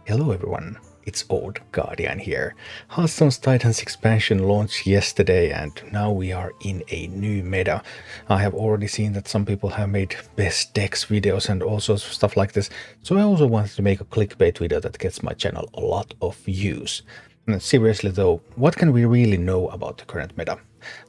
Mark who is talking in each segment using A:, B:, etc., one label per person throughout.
A: Hello everyone, it's Old Guardian here. Hearthstone's Titans expansion launched yesterday and now we are in a new meta. I have already seen that some people have made best decks videos and all sorts of stuff like this, so I also wanted to make a clickbait video that gets my channel a lot of views. And seriously though, what can we really know about the current meta?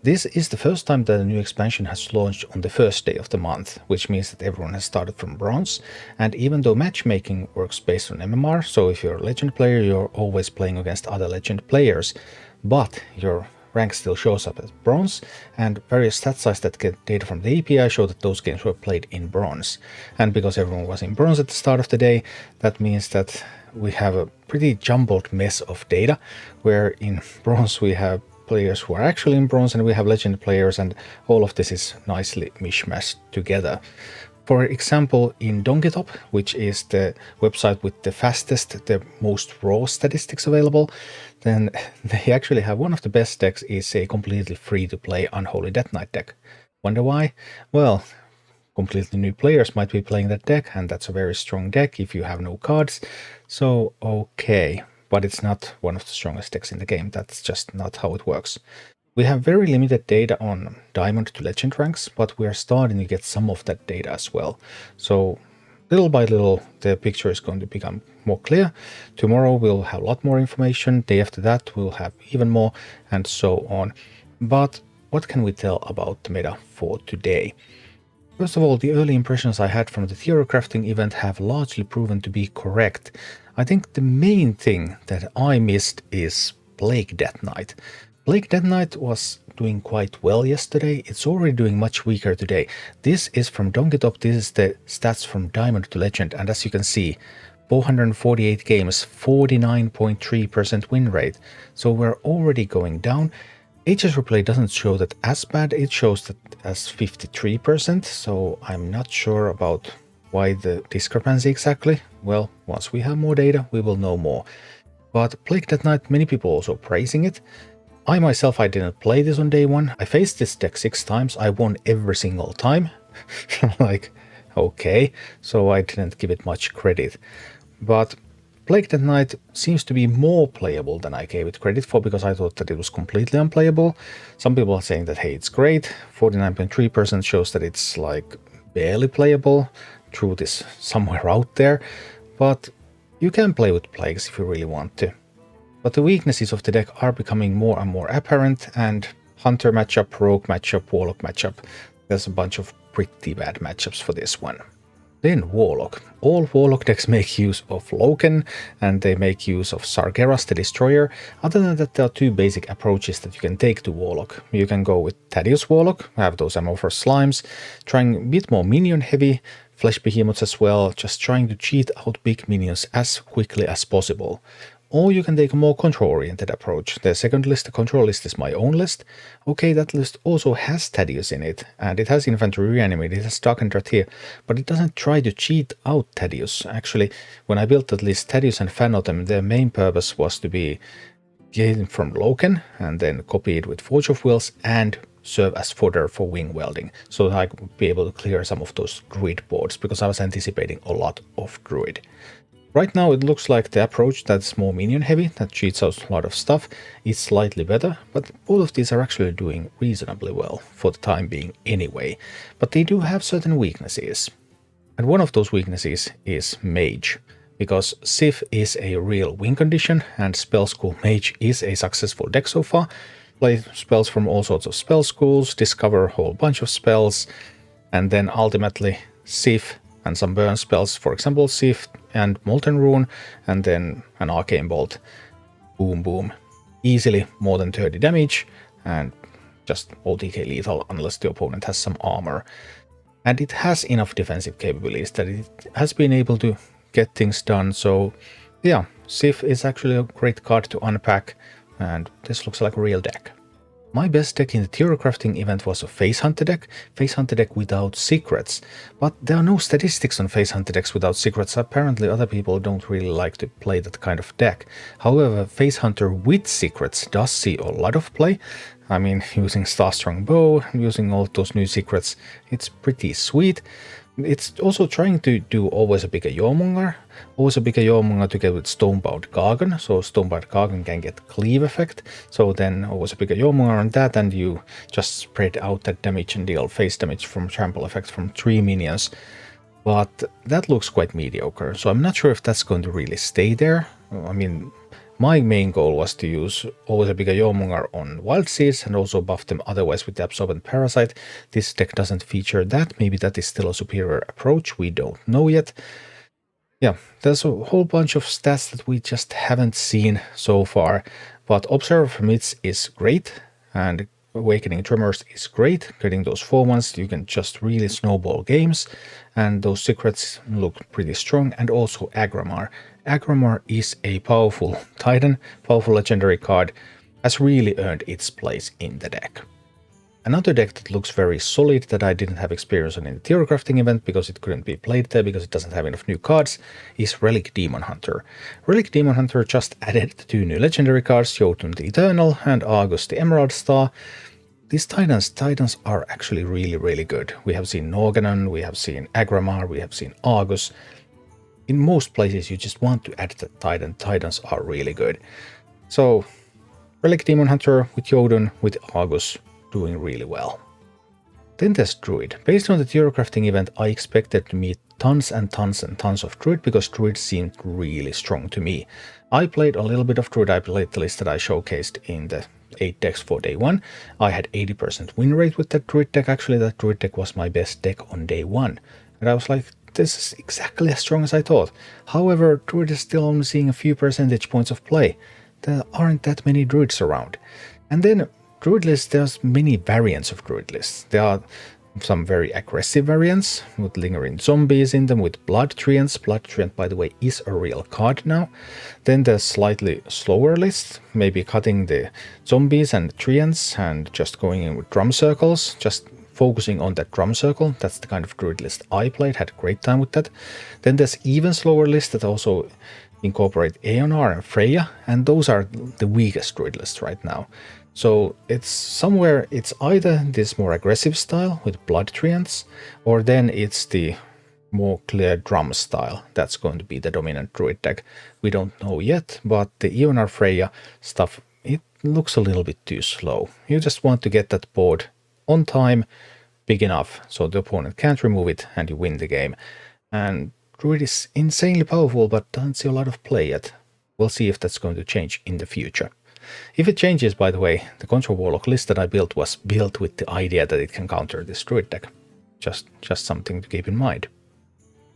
A: This is the first time that a new expansion has launched on the first day of the month, which means that everyone has started from bronze, and even though matchmaking works based on MMR, so if you're a legend player you're always playing against other legend players, but your rank still shows up as bronze, and various stat sites that get data from the API show that those games were played in bronze. And because everyone was in bronze at the start of the day, that means that we have a pretty jumbled mess of data, where in bronze we have players who are actually in bronze and we have legend players, and all of this is nicely mishmashed together. For example, in Dongetop, which is the website with the fastest, the most raw statistics available, then they actually have one of the best decks is a completely free-to-play Unholy Death Knight deck. Wonder why? Well, completely new players might be playing that deck, and that's a very strong deck if you have no cards, so okay. But it's not one of the strongest decks in the game. That's just not how it works. We have very limited data on Diamond to Legend ranks, but we are starting to get some of that data as well. So little by little the picture is going to become more clear. Tomorrow we'll have a lot more information, day after that we'll have even more, and so on. But what can we tell about the meta for today? First of all, the early impressions I had from the Theory Crafting event have largely proven to be correct. I think the main thing that I missed is Plague Death Knight. Plague Death Knight was doing quite well yesterday, it's already doing much weaker today. This is from Dongetop, this is the stats from Diamond to Legend, and as you can see, 448 games, 49.3% win rate, so we're already going down. HS Replay doesn't show that as bad, it shows that as 53%, so I'm not sure about why the discrepancy exactly. Well, once we have more data, we will know more. But Plague Death Knight, many people also praising it. I myself, I didn't play this on day one. I faced this deck 6 times, I won every single time. Like, okay, so I didn't give it much credit. But Plague Death Knight seems to be more playable than I gave it credit for, because I thought that it was completely unplayable. Some people are saying that, hey, it's great. 49.3% shows that it's like barely playable. Truth is somewhere out there, but you can play with plagues if you really want to. But the weaknesses of the deck are becoming more and more apparent, and Hunter matchup, Rogue matchup, Warlock matchup, there's a bunch of pretty bad matchups for this one. Then Warlock. All Warlock decks make use of Loken, and they make use of Sargeras the Destroyer. Other than that, there are 2 basic approaches that you can take to Warlock. You can go with Thaddius Warlock, have those amorphous slimes, trying a bit more minion heavy, Flesh Behemoths as well, just trying to cheat out big minions as quickly as possible. Or you can take a more control-oriented approach. The second list, the control list, is my own list. Okay, that list also has Thaddius in it, and it has Infantry Reanimate, it has Dark and Dratir, but it doesn't try to cheat out Thaddius. Actually, when I built that list, Thaddius and Phantom, their main purpose was to be gained from Loken, and then copied with Forge of Wills, and serve as fodder for wing welding, so that I could be able to clear some of those Druid boards, because I was anticipating a lot of Druid. Right now it looks like the approach that's more minion heavy, that cheats out a lot of stuff, is slightly better, but both of these are actually doing reasonably well for the time being anyway. But they do have certain weaknesses. And one of those weaknesses is Mage, because Sif is a real win condition and Spell School Mage is a successful deck so far. Play spells from all sorts of spell schools, discover a whole bunch of spells, and then ultimately Sif and some burn spells, for example Sif and Molten Rune, and then an Arcane Bolt. Boom boom. Easily more than 30 damage, and just OTK lethal unless the opponent has some armor. And it has enough defensive capabilities that it has been able to get things done, so yeah, Sif is actually a great card to unpack, and this looks like a real deck. My best deck in the Theory Crafting event was a Face Hunter deck without secrets. But there are no statistics on Face Hunter decks without secrets. Apparently other people don't really like to play that kind of deck. However, Face Hunter with secrets does see a lot of play. I mean, using Starstrong Bow, using all those new secrets, it's pretty sweet. It's also trying to do always a bigger Jormungandr together with Stonebound Gargon, so Stonebound Gargon can get cleave effect, so then always a bigger Jormungandr on that, and you just spread out that damage and deal face damage from trample effect from 3 minions. But that looks quite mediocre, so I'm not sure if that's going to really stay there. I mean, my main goal was to use always a bigger Jormungandr on Wild Seeds and also buff them otherwise with the Absorbent Parasite. This deck doesn't feature that. Maybe that is still a superior approach. We don't know yet. Yeah, there's a whole bunch of stats that we just haven't seen so far. But Observer of Myths is great, and Awakening Tremors is great. Getting those 4-1s, you can just really snowball games, and those secrets look pretty strong. And also Aggramar. Aggramar is a powerful Titan, powerful legendary card, has really earned its place in the deck. Another deck that looks very solid that I didn't have experience on in the Theory Crafting event because it couldn't be played there because it doesn't have enough new cards is Relic Demon Hunter. Relic Demon Hunter just added 2 new legendary cards, Jotun the Eternal and Argus the Emerald Star. These Titans are actually really good. We have seen Norganon, we have seen Aggramar, we have seen Argus. In most places you just want to add the Titan. Titans are really good. So Relic Demon Hunter with Jotun, with Argus, doing really well. Then there's Druid. Based on the Theory Crafting event, I expected to meet tons and tons and tons of Druid because Druid seemed really strong to me. I played a little bit of Druid. I played the list that I showcased in the 8 decks for day 1. I had 80% win rate with that Druid deck. Actually, that Druid deck was my best deck on day 1. And I was like, this is exactly as strong as I thought. However, Druid is still only seeing a few percentage points of play. There aren't that many Druids around. And then Druid lists, there's many variants of Druid lists. There are some very aggressive variants with lingering zombies in them, with blood treants. Blood treant, by the way, is a real card now. Then there's slightly slower lists, maybe cutting the zombies and treants and just going in with drum circles, just focusing on that drum circle. That's the kind of Druid list I played, had a great time with that. Then there's even slower lists that also incorporate Aeonar and Freya, and those are the weakest Druid lists right now. So it's either this more aggressive style with blood treants, or then it's the more clear drum style that's going to be the dominant Druid deck. We don't know yet, but the Aeonar Freya stuff, it looks a little bit too slow. You just want to get that board on time, big enough, so the opponent can't remove it and you win the game. And Druid is insanely powerful, but doesn't see a lot of play yet. We'll see if that's going to change in the future. If it changes, by the way, the Control Warlock list that I built was built with the idea that it can counter this Druid deck. Just something to keep in mind.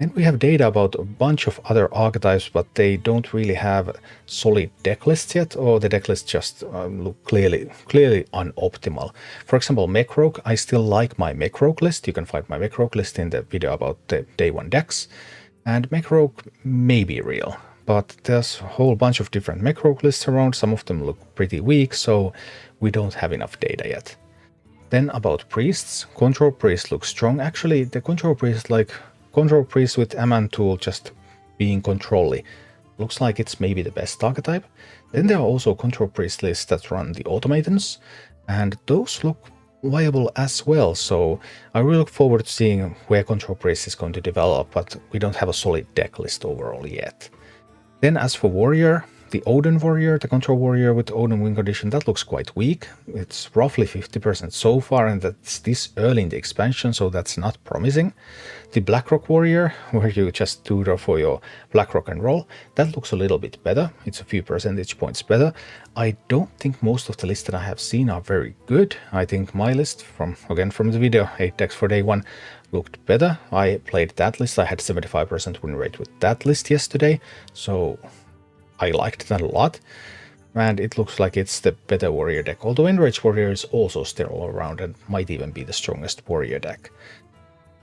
A: And we have data about a bunch of other archetypes, but they don't really have solid deck lists yet, or the deck lists just look clearly unoptimal. For example, Mekroak, I still like my Mekroak list. You can find my Mekroak list in the video about the day 1 decks. And Mekroak may be real, but there's a whole bunch of different Mekroak lists around. Some of them look pretty weak, so we don't have enough data yet. Then about priests, Control Priest looks strong. Actually, the Control Priest, like Control Priest with Aman Tool just being control-y, looks like it's maybe the best archetype. Then there are also Control Priest lists that run the Automatons, and those look viable as well, so I really look forward to seeing where Control Priest is going to develop, but we don't have a solid deck list overall yet. Then as for Warrior, the Odin Warrior, the Control Warrior with Odin Wing Condition, that looks quite weak. It's roughly 50% so far, and that's this early in the expansion, so that's not promising. The Blackrock Warrior, where you just tutor for your Blackrock and roll, that looks a little bit better. It's a few percentage points better. I don't think most of the lists that I have seen are very good. I think my list, from the video, 8 decks for day 1, looked better. I played that list. I had 75% win rate with that list yesterday, so I liked that a lot, and it looks like it's the better warrior deck, although Enrage Warrior is also still all around and might even be the strongest warrior deck.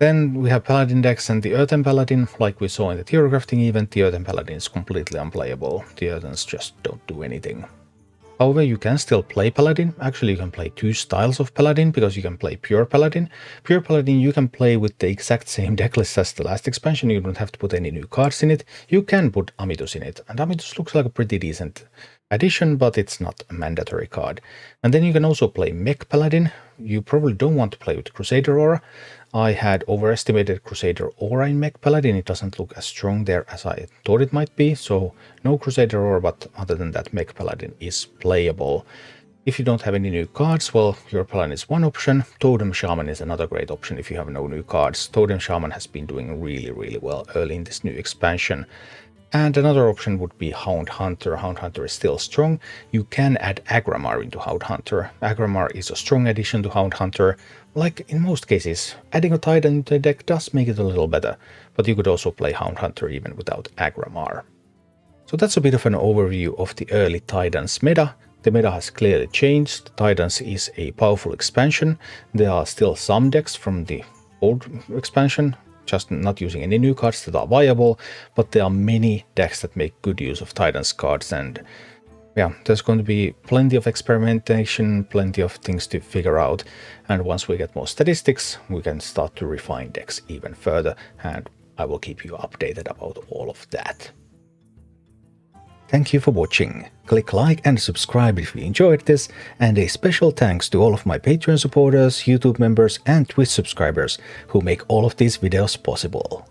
A: Then we have Paladin decks, and the Earthen Paladin, like we saw in the Theory Crafting event, the Earthen Paladin is completely unplayable. The Earthens just don't do anything. However, you can still play Paladin. Actually, you can play 2 styles of Paladin, because you can play Pure Paladin. Pure Paladin you can play with the exact same decklist as the last expansion. You don't have to put any new cards in it. You can put Amitus in it, and Amitus looks like a pretty decent addition, but it's not a mandatory card. And then you can also play Mech Paladin. You probably don't want to play with Crusader Aura. I had overestimated Crusader Aura in Mech Paladin. It doesn't look as strong there as I thought it might be, so no Crusader Aura, but other than that, Mech Paladin is playable. If you don't have any new cards, well, your Paladin is one option. Totem Shaman is another great option if you have no new cards. Totem Shaman has been doing really well early in this new expansion. And another option would be Hound Hunter. Hound Hunter is still strong. You can add Agramar into Hound Hunter. Agramar is a strong addition to Hound Hunter. Like in most cases, adding a Titan into the deck does make it a little better, but you could also play Hound Hunter even without Agramar. So that's a bit of an overview of the early Titans meta. The meta has clearly changed. Titans is a powerful expansion. There are still some decks from the old expansion, just not using any new cards that are viable, but there are many decks that make good use of Titans cards, and yeah, there's going to be plenty of experimentation, plenty of things to figure out, and once we get more statistics, we can start to refine decks even further, and I will keep you updated about all of that. Thank you for watching. Click like and subscribe if you enjoyed this, and a special thanks to all of my Patreon supporters, YouTube members and Twitch subscribers who make all of these videos possible.